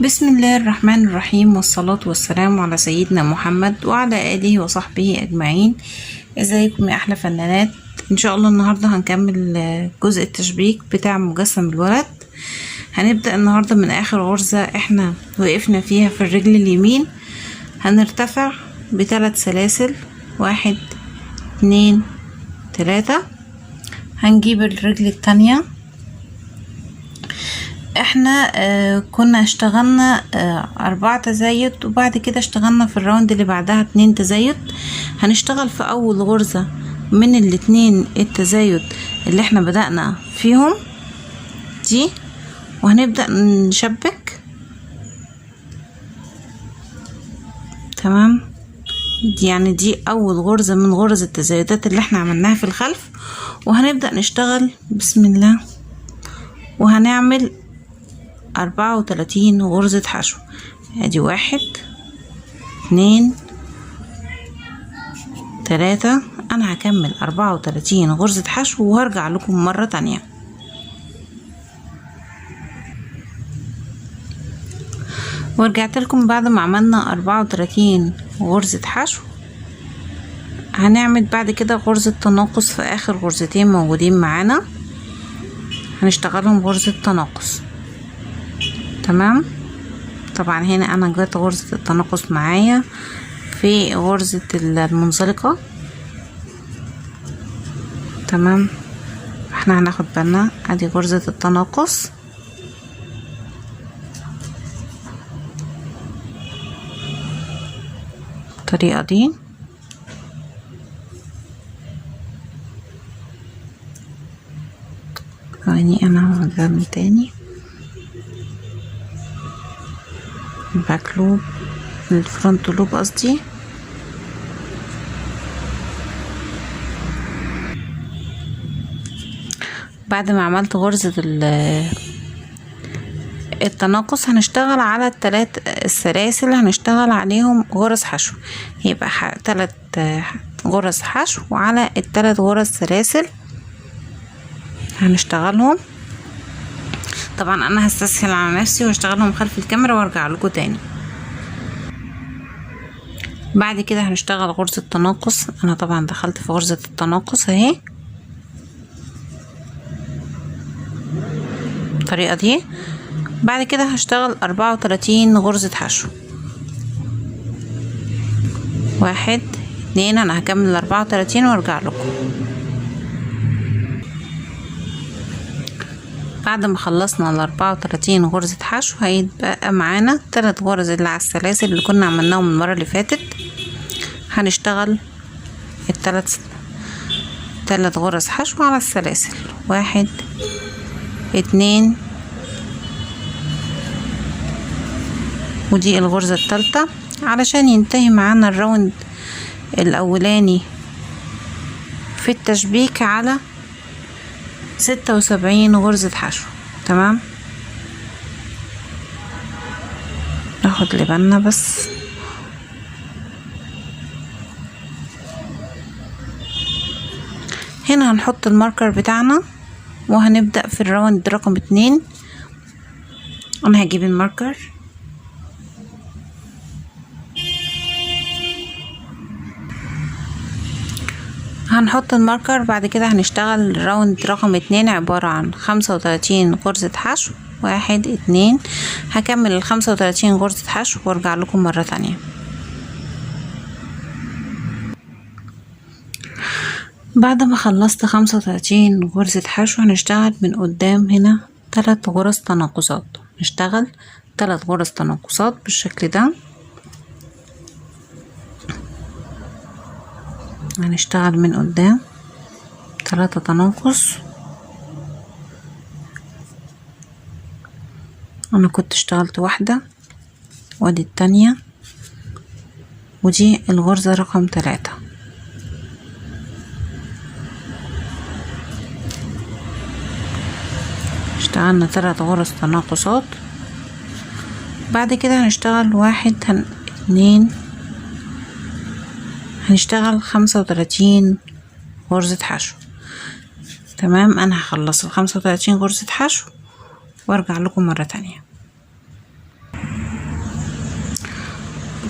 بسم الله الرحمن الرحيم، والصلاة والسلام على سيدنا محمد وعلى آله وصحبه أجمعين. ازيكم يا أحلى فنانات؟ إن شاء الله النهاردة هنكمل جزء التشبيك بتاع مجسم الولد. هنبدأ النهاردة من آخر غرزة احنا وقفنا فيها في الرجل اليمين. هنرتفع ب3 سلاسل، 1 2 3. هنجيب الرجل التانية. احنا كنا اشتغلنا 4 تزايد، وبعد كده اشتغلنا في الراوند اللي بعدها 2 تزايد. هنشتغل في اول غرزة من الاتنين التزايد اللي احنا بدأنا فيهم دي، وهنبدأ نشبك. تمام، يعني دي اول غرزة من غرز التزايدات اللي احنا عملناها في الخلف، وهنبدأ نشتغل بسم الله. وهنعمل 34 غرزة حشو. ادي 1 2 3. انا هكمل 34 غرزة حشو وهرجع لكم مرة تانية. ورجعت لكم بعد ما عملنا 34 غرزة حشو. هنعمل بعد كده غرزة تناقص في اخر غرزتين موجودين معانا، هنشتغلهم غرزة تناقص. تمام، طبعا هنا انا جت غرزة التناقص معايا في غرزة المنزلقة. تمام، احنا هناخد بالنا ادي غرزة التناقص. الطريقة دي يعني انا هعمل تاني باك لوب، الفرونت لوب قصدي. بعد ما عملت غرزة التناقص هنشتغل على ال3 السلاسل، هنشتغل عليهم غرز حشو. يبقى 3 غرز حشو وعلى ال3 غرز سلاسل هنشتغلهم. طبعا انا هستسهل على نفسي واشتغلهم خلف الكاميرا وارجع لكم تاني. بعد كده هنشتغل غرزة تناقص. انا طبعا دخلت في غرزة التناقص اهي الطريقة دي. بعد كده هشتغل 34 غرزة حشو. 1 2. انا هكمل 34 وارجع لكم. بعد ما خلصنا 34 غرزة حشو هيتبقى معانا 3 غرز اللي على السلاسل اللي كنا عملناهم المرة اللي فاتت. هنشتغل ال3 غرز حشو على السلاسل. 1 2. ودي الغرزة الثالثة علشان ينتهي معانا الراوند الاولاني في التشبيك على 76 غرزة حشو. تمام، ناخد لبالنا بس. هنا هنحط الماركر بتاعنا وهنبدأ في الراوند رقم 2. انا هجيب الماركر هنحط الماركر. بعد كده هنشتغل الراوند رقم 2 عبارة عن 35 غرزة حشو. 1 2. هكمل 35 غرزة حشو وارجع لكم مرة تانية. بعد ما خلصت 35 غرزة حشو هنشتغل من قدام هنا 3 غرز تناقصات. نشتغل 3 غرز تناقصات بالشكل ده. هنشتغل من قدام 3 تناقص. انا كنت اشتغلت واحدة وادي التانية، ودي الغرزة رقم 3. اشتغلنا 3 غرز تناقصات. بعد كده هنشتغل 1 2. هنشتغل 35 غرزة حشو. تمام، انا هخلص ال35 غرزة حشو وارجع لكم مرة تانية.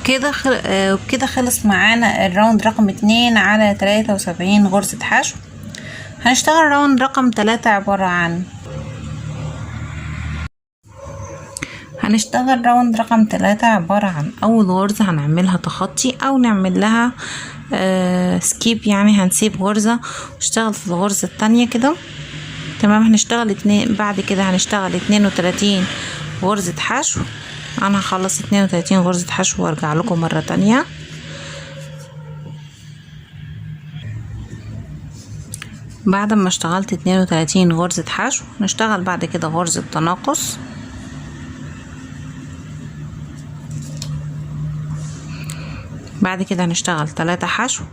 وبكده خلص معانا الراوند رقم 2 على 73 غرزة حشو. هنشتغل راوند رقم 3 عبارة عن اول غرزة هنعملها تخطي او نعمل لها سكيب، يعني هنسيب غرزة ونشتغل في الغرزة التانية كده. تمام. هنشتغل بعد كده هنشتغل 32 غرزة حشو. انا هخلص 32 غرزة حشو وارجع لكم مرة تانية. بعد ما اشتغلت 32 غرزة حشو نشتغل بعد كده غرزة تناقص. بعد كده هنشتغل 3 حشو.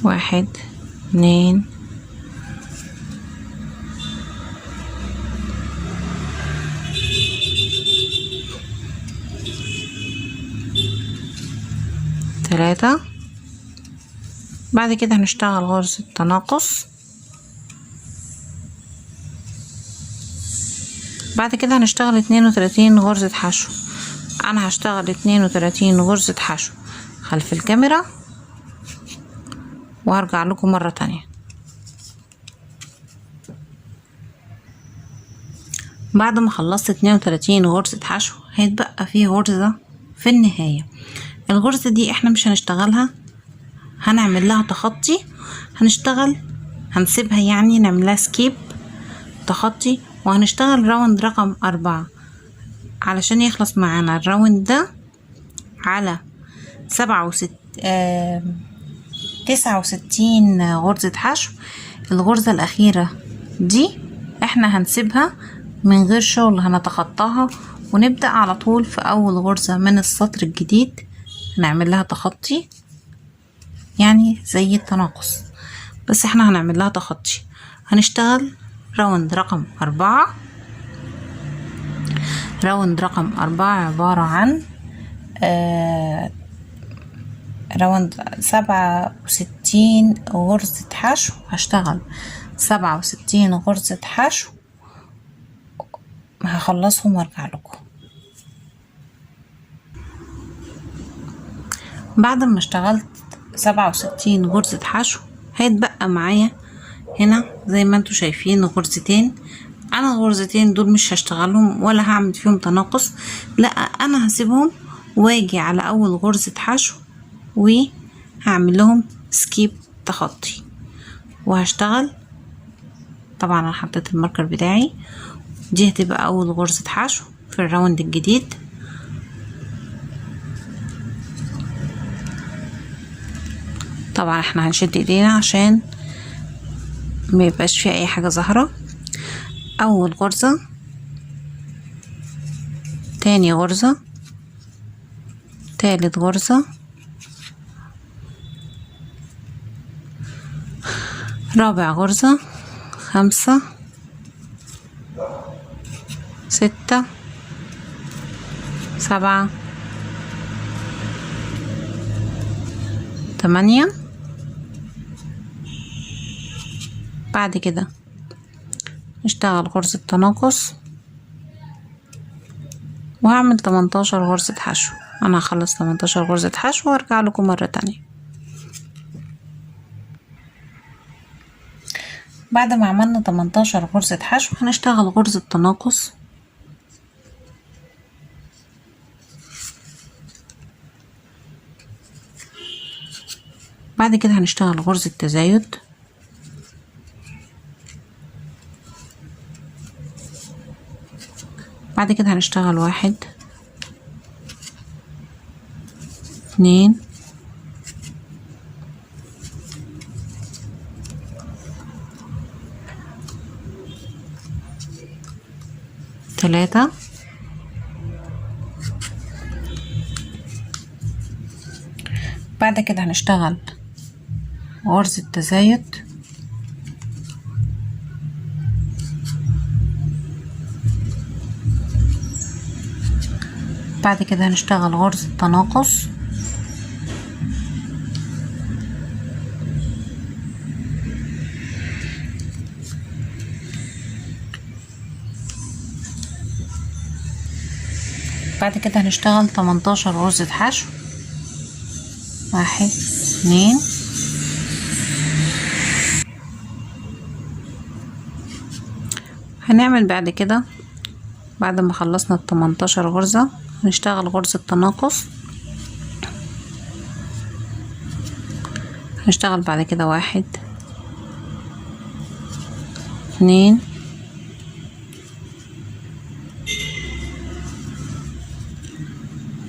واحد، 2، 3. بعد كده هنشتغل غرزة تناقص. بعد كده هنشتغل 32 غرزة حشو. انا هشتغل 32 غرزة حشو خلف الكاميرا وهرجع لكم مرة تانية. بعد ما خلصت 32 غرزة حشو هيتبقى فيه غرزة في النهاية. الغرزة دي احنا مش هنشتغلها، هنعمل لها تخطي. هنسيبها يعني نعمل لها سكيب تخطي، وهنشتغل راوند رقم 4 علشان يخلص معانا الراوند ده على 69 غرزة حشو. الغرزة الأخيرة دي احنا هنسيبها من غير شغل، هنتخطاها ونبدأ على طول في أول غرزة من السطر الجديد هنعمل لها تخطي، يعني زي التناقص بس احنا هنعمل لها تخطي. هنشتغل راوند رقم 4. راوند رقم 4 عبارة عن راوند 67 غرزة حشو. هشتغل 67 غرزة حشو هخلصهم وارجع لكم. بعد ما اشتغلت 67 غرزة حشو هيتبقى معايا هنا زي ما انتوا شايفين غرزتين. انا الغرزتين دول مش هشتغلهم ولا هعمل فيهم تناقص، لا انا هسيبهم واجي على اول غرزة حشو وهعمل لهم سكيب تخطي وهشتغل. طبعا انا حطيت الماركر بتاعي، دي هتبقى اول غرزة حشو في الراوند الجديد. طبعا احنا هنشد ايدينا عشان ما يبقاش فيه اي حاجة ظاهرة. اول غرزة، تاني غرزة، تالت غرزة، رابع غرزة، 5، 6، 7، 8. بعد كده نشتغل غرزة تناقص وهعمل 18 غرزة حشو. انا هخلص 18 غرزة حشو وارجع لكم مرة تانية. بعد ما عملنا 18 غرزة حشو هنشتغل غرزة تناقص. بعد كده هنشتغل غرزة تزايد. بعد كده هنشتغل 1، 2، 3. بعد كده هنشتغل غرزة تزايد. بعد كده هنشتغل غرزة تناقص. بعد كده هنشتغل 18 غرزة حشو. 1 2 هنعمل بعد كده، بعد ما خلصنا 18 غرزة هنشتغل غرزة تناقص. هنشتغل بعد كده 1 2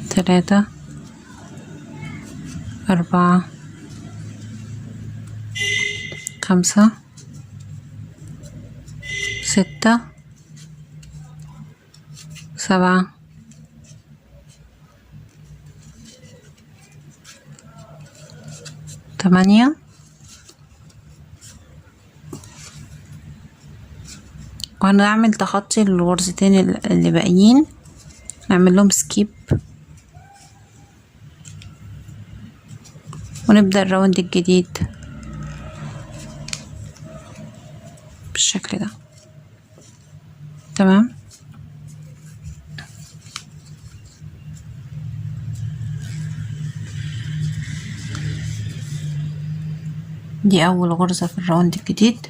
3 4 5 6 7 8. وهنعمل تخطي الغرزتين اللي باقيين، نعمل لهم سكيب ونبدأ الراوند الجديد بالشكل ده. تمام. دي اول غرزة في الراوند الجديد.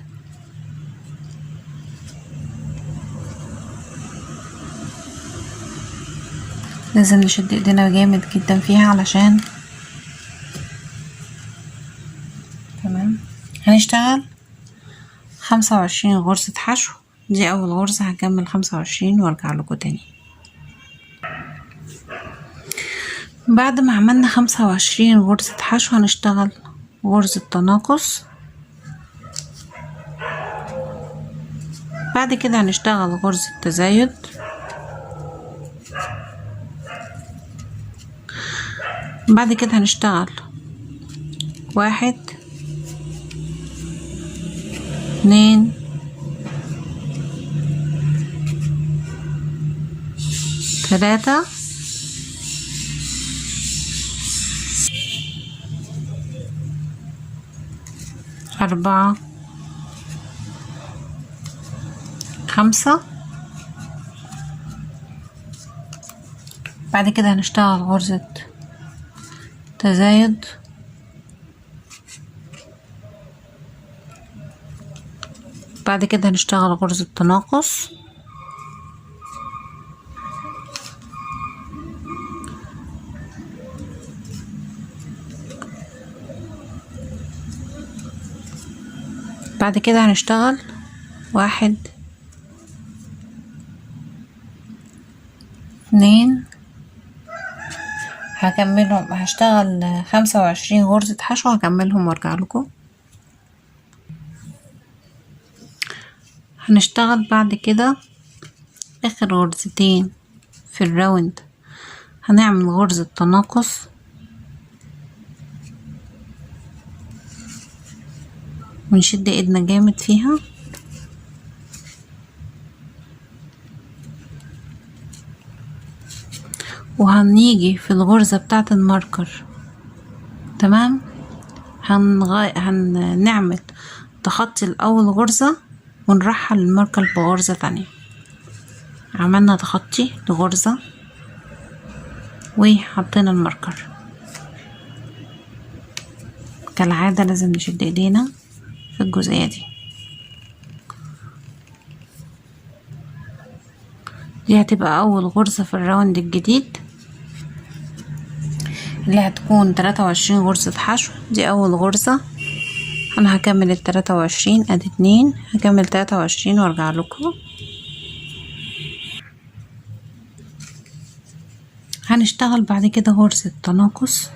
لازم نشد ايدينا جامد جدا فيها علشان تمام. هنشتغل 25 غرزة حشو. دي اول غرزة، هكمل 25 وارجع لكم تاني. بعد ما عملنا 25 غرزة حشو هنشتغل غرزة تناقص. بعد كده هنشتغل غرزة تزايد. بعد كده هنشتغل 1 2 3 4 5. بعد كده هنشتغل غرزة تزايد. بعد كده هنشتغل غرزة تناقص. بعد كده هنشتغل 1 2. هكملهم، هشتغل 25 غرزة حشو هكملهم وارجع لكم. هنشتغل بعد كده اخر غرزتين في الراوند، هنعمل غرزة تناقص ونشد ايدنا جامد فيها. وهنيجي في الغرزة بتاعة الماركر. تمام. هنعمل تخطي الأول غرزة ونرحل الماركر بغرزة تانية. عملنا تخطي لغرزة وحطينا الماركر. كالعادة لازم نشد ايدينا في الجزئية دي. دي هتبقى أول غرزة في الراوند الجديد اللي هتكون 23 غرزة حشو. دي أول غرزة. أنا هكمل 23، أدي 2، هكمل 23 وارجع لكم. هنشتغل بعد كده غرزة تناقص.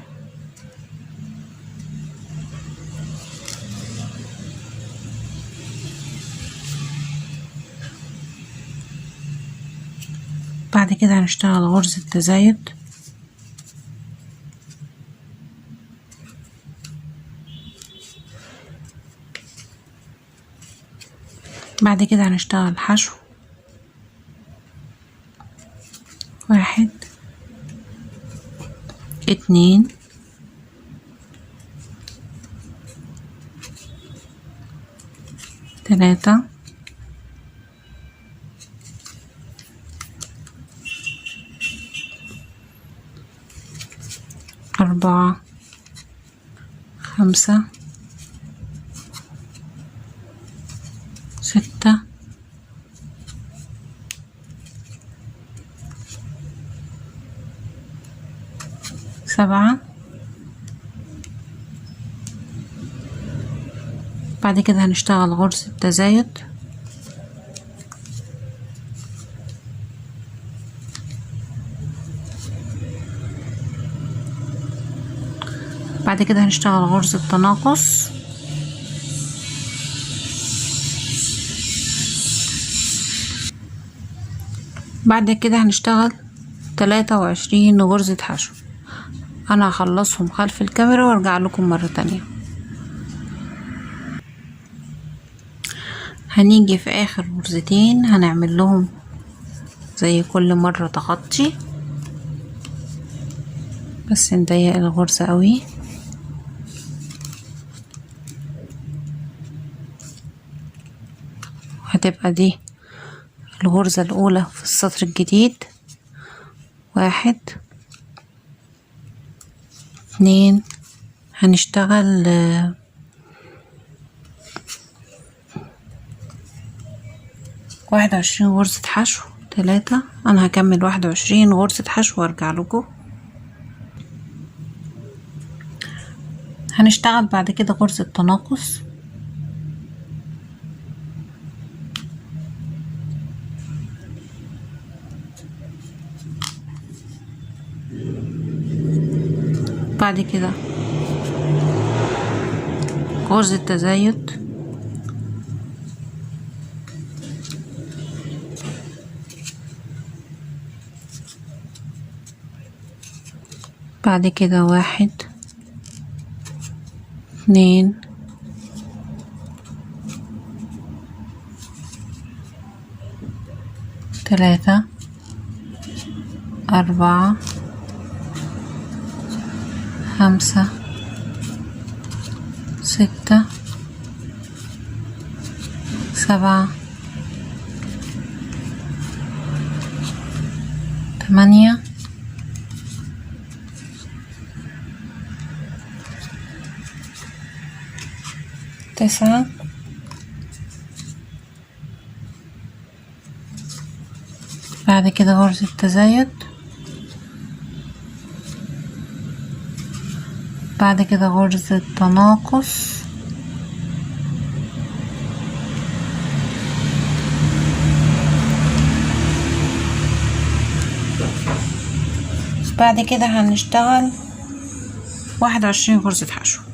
بعد كده هنشتغل غرزة تزايد. بعد كده هنشتغل حشو. 1 2 3 4 4 5 6 7. بعد كده هنشتغل غرزة تزايد، بعد كده هنشتغل غرزة تناقص، بعد كده هنشتغل 23 غرزة حشو. انا هخلصهم خلف الكاميرا وارجع لكم مرة تانية. هنيجي في اخر غرزتين هنعمل لهم زي كل مرة تخطي، بس نضيق الغرزة قوي. هتبقى دي الغرزة الاولى في السطر الجديد. 1 2 هنشتغل 21 غرزة حشو. 3 انا هكمل 21 غرزة حشو وارجع لكم. هنشتغل بعد كده غرزة تناقص، بعد كده غرزة تزايد، بعد كده 1 2 3 4 5 6 7 8 9 بعد كده غرزة تزايد، بعد كده غرزة تناقص، بعد كده هنشتغل 21 غرزة حشو.